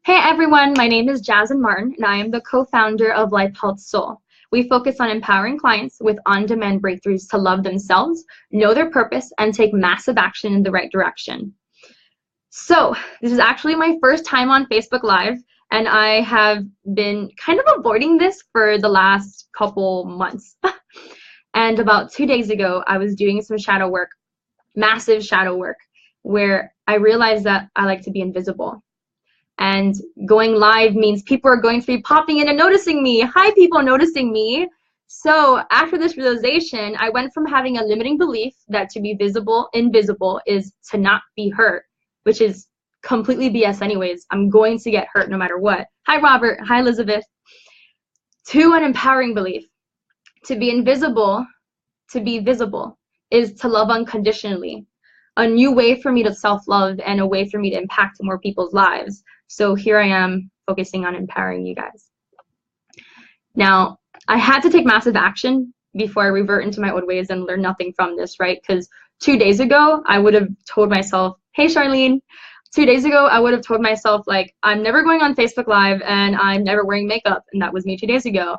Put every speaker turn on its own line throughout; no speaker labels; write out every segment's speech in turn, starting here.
Hey everyone, my name is Jaslin Martin, and I am the co-founder of LifeHealthSoul. We focus on empowering clients with on-demand breakthroughs to love themselves, know their purpose, and take massive action in the right direction. So, this is actually my first time on Facebook Live, and I have been kind of avoiding this for the last couple months. And about 2 days ago, I was doing some shadow work, massive shadow work, where I realized that I like to be invisible. And going live means people are going to be popping in and noticing me. Hi, people noticing me. So after this realization, I went from having a limiting belief that to be invisible is to not be hurt, which is completely BS anyways. I'm going to get hurt no matter what. Hi, Robert. Hi, Elizabeth. To an empowering belief. To be invisible, to be visible, is to love unconditionally. A new way for me to self-love and a way for me to impact more people's lives. So here I am focusing on empowering you guys. Now, I had to take massive action before I revert into my old ways and learn nothing from this, right? Because 2 days ago, I would have told myself, hey, Charlene, 2 days ago, I would have told myself, like, I'm never going on Facebook Live and I'm never wearing makeup. And that was me 2 days ago.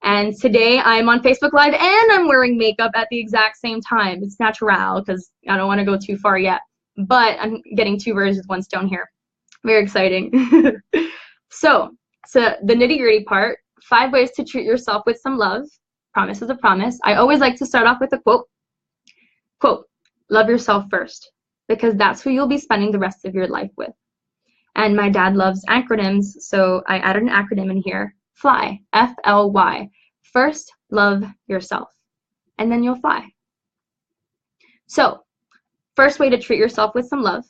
And today I'm on Facebook Live and I'm wearing makeup at the exact same time. It's natural because I don't want to go too far yet. But I'm getting two birds with one stone here. Very exciting. So the nitty-gritty part, 5 ways to treat yourself with some love. Promise is a promise. I always like to start off with a quote. Quote, love yourself first, because that's who you'll be spending the rest of your life with. And my dad loves acronyms, so I added an acronym in here. FLY, F-L-Y. First, love yourself, and then you'll fly. So, first way to treat yourself with some love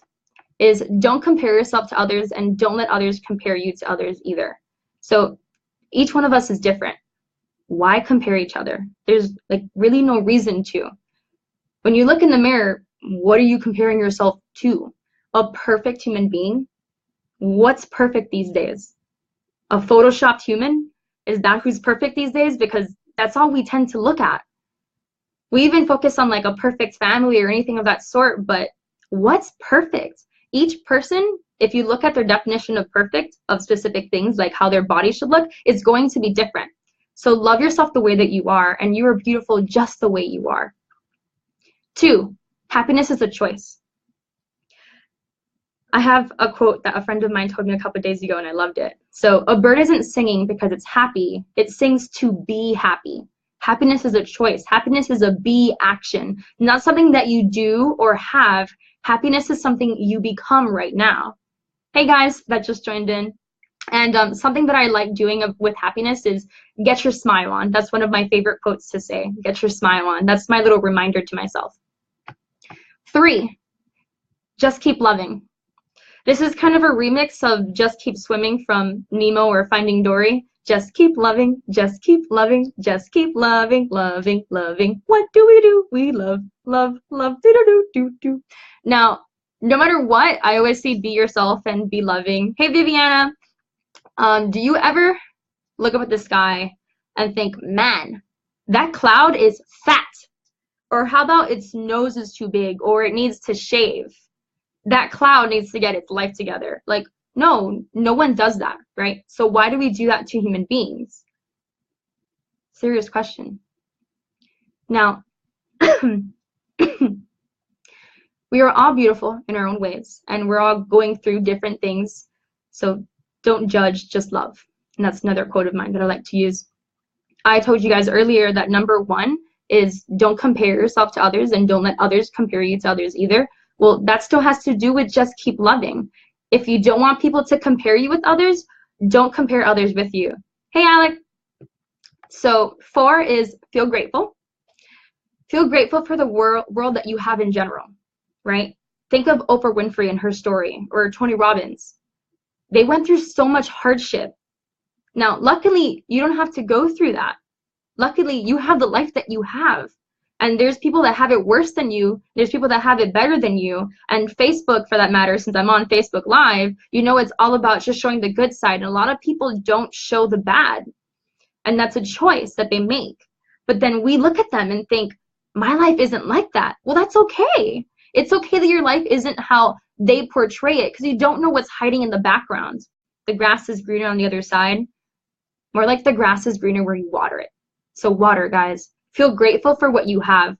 is don't compare yourself to others and don't let others compare you to others either. So each one of us is different. Why compare each other? There's like really no reason to. When you look in the mirror, what are you comparing yourself to? A perfect human being? What's perfect these days? A photoshopped human? Is that who's perfect these days? Because that's all we tend to look at. We even focus on like a perfect family or anything of that sort, but what's perfect? Each person, if you look at their definition of perfect, of specific things, like how their body should look, is going to be different. So love yourself the way that you are, and you are beautiful just the way you are. 2, happiness is a choice. I have a quote that a friend of mine told me a couple of days ago, and I loved it. So a bird isn't singing because it's happy. It sings to be happy. Happiness is a choice. Happiness is a be action, not something that you do or have. Happiness is something you become right now. Hey guys that just joined in. And something that I like doing with happiness is get your smile on. That's one of my favorite quotes to say. Get your smile on. That's my little reminder to myself. 3, just keep loving. This is kind of a remix of Just Keep Swimming from Nemo or Finding Dory. Just keep loving, just keep loving, just keep loving, loving, loving. What do? We love, love, love, do. Now, no matter what, I always say be yourself and be loving. Hey, Viviana, do you ever look up at the sky and think, man, that cloud is fat? Or how about its nose is too big, or it needs to shave? That cloud needs to get its life together. Like, no one does that, right? So why do we do that to human beings? Serious question. Now, we are all beautiful in our own ways, and we're all going through different things. So don't judge, just love. And that's another quote of mine that I like to use. I told you guys earlier that number 1 is don't compare yourself to others and don't let others compare you to others either. Well, that still has to do with just keep loving. If you don't want people to compare you with others, don't compare others with you. Hey, Alec. So 4 is feel grateful. Feel grateful for the world that you have in general, right? Think of Oprah Winfrey and her story, or Tony Robbins. They went through so much hardship. Now, luckily, you don't have to go through that. Luckily, you have the life that you have. And there's people that have it worse than you. There's people that have it better than you. And Facebook, for that matter, since I'm on Facebook Live, you know it's all about just showing the good side. And a lot of people don't show the bad. And that's a choice that they make. But then we look at them and think, my life isn't like that. Well, that's okay. It's okay that your life isn't how they portray it, because you don't know what's hiding in the background. the grass is greener on the other side. More like the grass is greener where you water it. So water, guys. Feel grateful for what you have.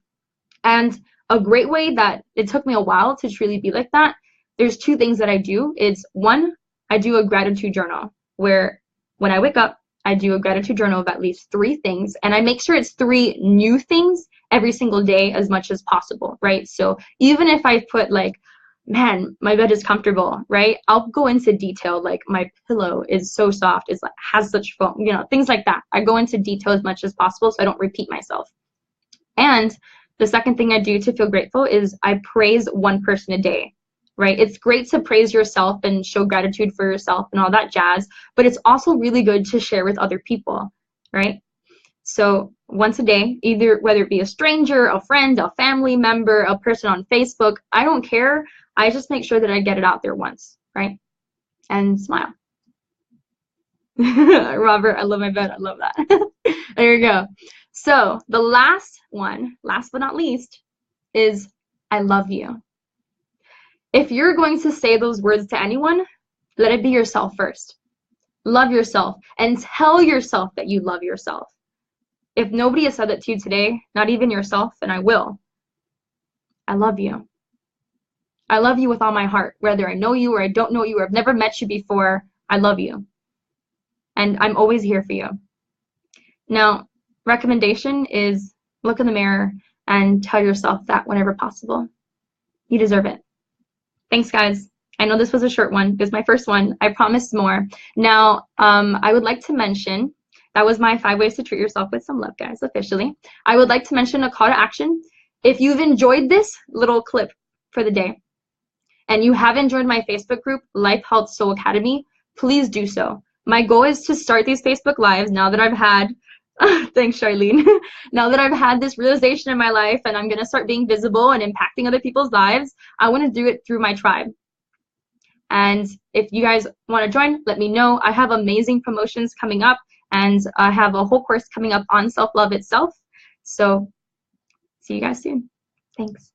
And a great way that it took me a while to truly be like that, there's two things that I do. It's one, I do a gratitude journal where when I wake up, I do a gratitude journal of at least 3 things, and I make sure it's 3 new things every single day as much as possible, right? So even if I put like, man, my bed is comfortable, right? I'll go into detail, like my pillow is so soft, it's like has such foam, you know, things like that. I go into detail as much as possible so I don't repeat myself. And the second thing I do to feel grateful is I praise one person a day, right? It's great to praise yourself and show gratitude for yourself and all that jazz, but it's also really good to share with other people, right? So once a day, either whether it be a stranger, a friend, a family member, a person on Facebook, I don't care. I just make sure that I get it out there once, right? And smile. Robert, I love my bed. I love that. There you go. So the last one, last but not least, is I love you. If you're going to say those words to anyone, let it be yourself first. Love yourself and tell yourself that you love yourself. If nobody has said that to you today, not even yourself, and I will, I love you. I love you with all my heart, whether I know you or I don't know you or I've never met you before, I love you. And I'm always here for you. Now, recommendation is look in the mirror and tell yourself that whenever possible. You deserve it. Thanks, guys. I know this was a short one. It was my first one. I promised more. Now, I would like to mention, that was my 5 ways to treat yourself with some love, guys, officially. I would like to mention a call to action. If you've enjoyed this little clip for the day, and you haven't joined my Facebook group, LifeHealthSoul Academy, please do so. My goal is to start these Facebook Lives now that I've had, thanks, Charlene, now that I've had this realization in my life and I'm going to start being visible and impacting other people's lives, I want to do it through my tribe. And if you guys want to join, let me know. I have amazing promotions coming up, and I have a whole course coming up on self-love itself. So see you guys soon. Thanks.